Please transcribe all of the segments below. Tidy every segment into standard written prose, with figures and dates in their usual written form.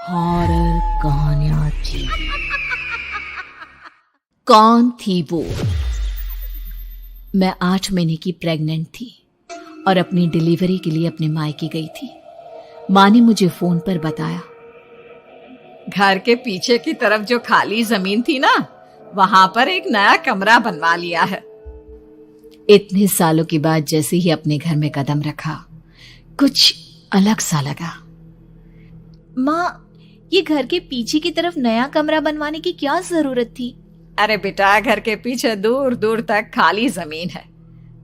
Horror कहानियां थी। कौन थी वो? मैं 8 महीने की प्रेग्नेंट थी और अपनी डिलीवरी के लिए अपने मायके गई थी। माँ ने मुझे फोन पर बताया, घर के पीछे की तरफ जो खाली जमीन थी ना, वहां पर एक नया कमरा बनवा लिया है। इतने सालों के बाद जैसे ही अपने घर में कदम रखा, कुछ अलग सा लगा। माँ, ये घर के पीछे की तरफ नया कमरा बनवाने की क्या जरूरत थी? अरे बेटा, घर के पीछे दूर दूर तक खाली जमीन है।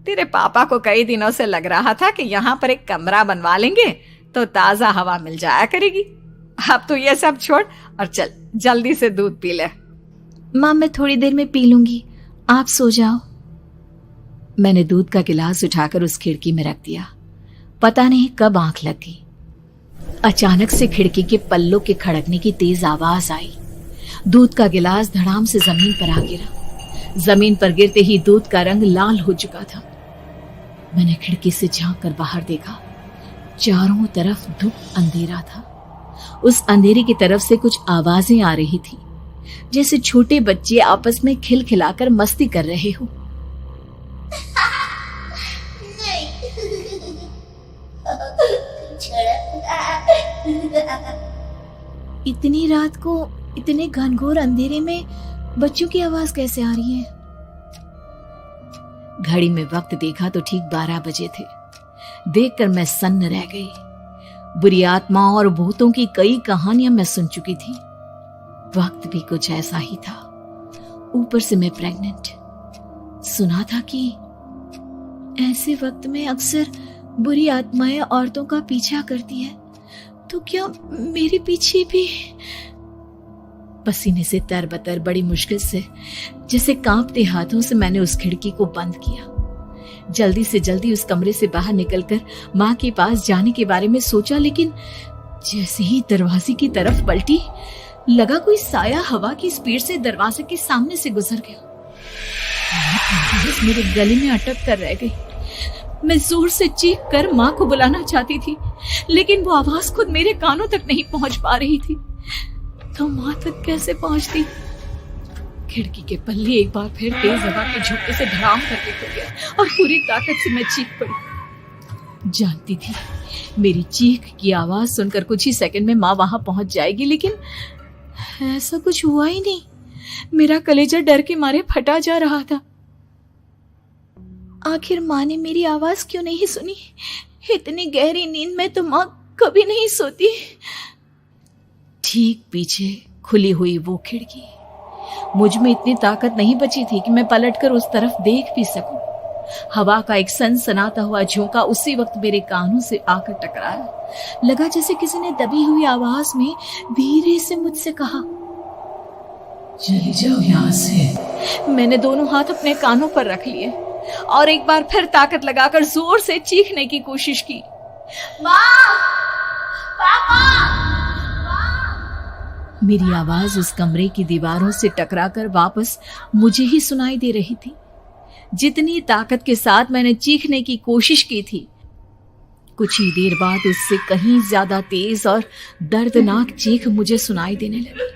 तेरे पापा को कई दिनों से लग रहा था कि यहाँ पर एक कमरा बनवा लेंगे तो ताजा हवा मिल जाया करेगी। अब तो ये सब छोड़ और चल जल्दी से दूध पी ले। माँ, मैं थोड़ी देर में पी लूंगी, आप सो जाओ। मैंने दूध का गिलास उठाकर उस खिड़की में रख दिया। पता नहीं कब आंख लग गई। अचानक से खिड़की के पल्लों के खड़कने की तेज आवाज आई। दूध का गिलास धड़ाम से जमीन पर आ गिरा। जमीन पर गिरते ही दूध का रंग लाल हो चुका था। मैंने खिड़की से झांक कर बाहर देखा। चारों तरफ धूप अंधेरा था। उस अंधेरे की तरफ से कुछ आवाजें आ रही थी, जैसे छोटे बच्चे आपस में खिलखिलाकर मस्ती कर रहे हो। इतनी रात को इतने घनघोर अंधेरे में बच्चों की आवाज कैसे आ रही है? घड़ी में वक्त देखा तो ठीक 12 बजे थे। देखकर मैं सन्न रह गई। बुरी आत्माओं और भूतों की कई कहानियां मैं सुन चुकी थी। वक्त भी कुछ ऐसा ही था। ऊपर से मैं प्रेग्नेंट। सुना था कि ऐसे वक्त में अक्सर बुरी आत्माएं औरतों का पीछा करती है, तो क्या मेरे पीछे भी? पसीने से तरबतर बड़ी मुश्किल से, जैसे कांपते हाथों से मैंने उस खिड़की को बंद किया। जल्दी से जल्दी उस कमरे से बाहर निकलकर माँ के पास जाने के बारे में सोचा, लेकिन जैसे ही दरवाजे की तरफ पलटी, लगा कोई साया हवा की स्पीड से दरवाजे के सामने से गुजर गया। मेरे गले में अटक कर रह गई। मैं जोर से चीख कर माँ को बुलाना चाहती थी, लेकिन वो आवाज खुद मेरे कानों तक नहीं पहुंच पा रही थी। तो माँ तक कैसे पहुंचती? खिड़की के पल्ले एक बार फिर तेज हवा के झोंके से धड़ाम करके खुल गया और पूरी ताकत से मैं चीख पड़ी। जानती थी मेरी चीख की आवाज सुनकर कुछ ही सेकंड में माँ वहां पहुंच जाएगी, लेकिन ऐसा कुछ हुआ ही नहीं। मेरा कलेजा डर के मारे फटा जा रहा था। आखिर माँ ने मेरी आवाज क्यों नहीं सुनी? इतनी गहरी नींद में तो माँ कभी नहीं सोती। ठीक पीछे खुली हुई वो खिड़की। मुझ में इतनी ताकत नहीं बची थी कि मैं पलटकर उस तरफ देख भी सकूं। हवा का एक सनसनाता हुआ झोंका उसी वक्त मेरे कानों से आकर टकराया। लगा जैसे किसी ने दबी हुई आवाज में धीरे से मुझसे कहा, चली जाओ यहां से। मैंने दोनों हाथ अपने कानों पर रख लिए और एक बार फिर ताकत लगाकर जोर से चीखने की कोशिश की। माँ! पापा! मेरी आवाज उस कमरे की दीवारों से टकराकर वापस मुझे ही सुनाई दे रही थी। जितनी ताकत के साथ मैंने चीखने की कोशिश की थी, कुछ ही देर बाद उससे कहीं ज्यादा तेज और दर्दनाक चीख मुझे सुनाई देने लगी।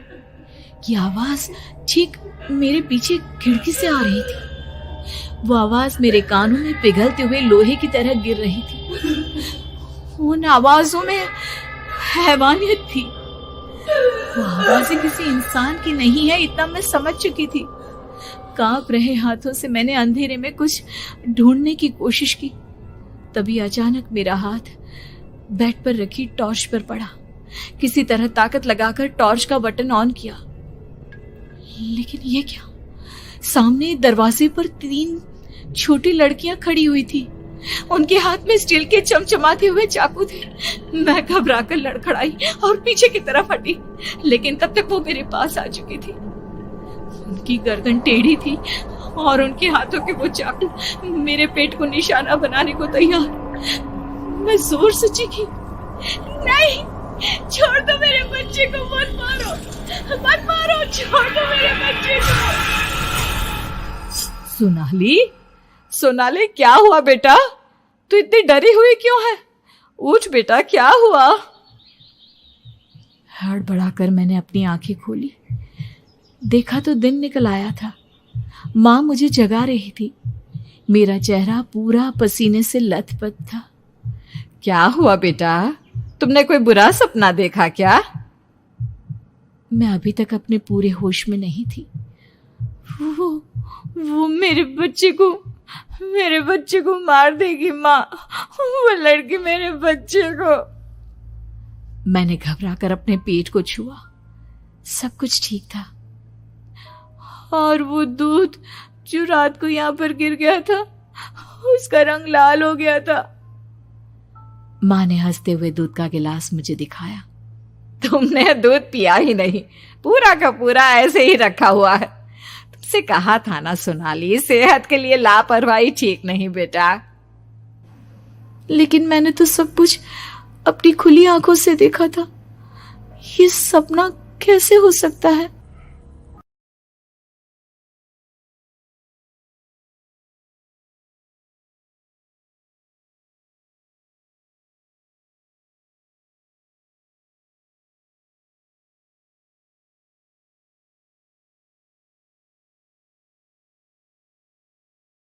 ये आवाज ठीक मेरे पीछे खिड़की से आ रही थी। वो आवाज मेरे कानों में पिघलते हुए लोहे की तरह गिर रही थी। उन आवाजों में हैवानियत थी। वो आवाजें किसी इंसान की नहीं है, इतना मैं समझ चुकी थी। कांप रहे हाथों से मैंने अंधेरे में कुछ ढूंढने की कोशिश की। तभी अचानक मेरा हाथ बेड पर रखी टॉर्च पर पड़ा। किसी तरह ताकत लगाकर टॉर्च का बटन ऑन किया, लेकिन ये क्या? सामने दरवाजे पर 3 छोटी लड़कियां खड़ी हुई थी। उनके हाथ में स्टील के चमचमाते हुए चाकू थे। मैं घबराकर लड़खड़ाई और पीछे की तरफ हटी, लेकिन तब तक वो मेरे पास आ चुकी थी। उनकी गर्दन टेढ़ी थी और उनके हाथों के वो चाकू मेरे पेट को निशाना बनाने को तैयार। मैं जोर से चीखी, नहीं, छोड़ दो मेरे बच्चे को, मत मारो, मत मारो, छोड़ दो मेरे बच्चे को। सोनाली, क्या हुआ बेटा? तू इतनी डरी हुई क्यों है? उठ बेटा, क्या हुआ? हड़बड़ाकर मैंने अपनी आंखें खोली। देखा तो दिन निकल आया था। माँ मुझे जगा रही थी। मेरा चेहरा पूरा पसीने से लथपथ था। क्या हुआ बेटा, तुमने कोई बुरा सपना देखा क्या? मैं अभी तक अपने पूरे होश में नहीं थी। वो मेरे बच्चे को मार देगी माँ। वो लड़की मेरे बच्चे को। मैंने घबराकर अपने पेट को छुआ। सब कुछ ठीक था। और वो दूध जो रात को यहाँ पर गिर गया था, उसका रंग लाल हो गया था। माँ ने हंसते हुए दूध का गिलास मुझे दिखाया। तुमने दूध पिया ही नहीं, पूरा का पूरा ऐसे ही रखा हुआ है। तुमसे कहा था ना सोनाली, सेहत के लिए लापरवाही ठीक नहीं बेटा। लेकिन मैंने तो सब कुछ अपनी खुली आंखों से देखा था। ये सपना कैसे हो सकता है?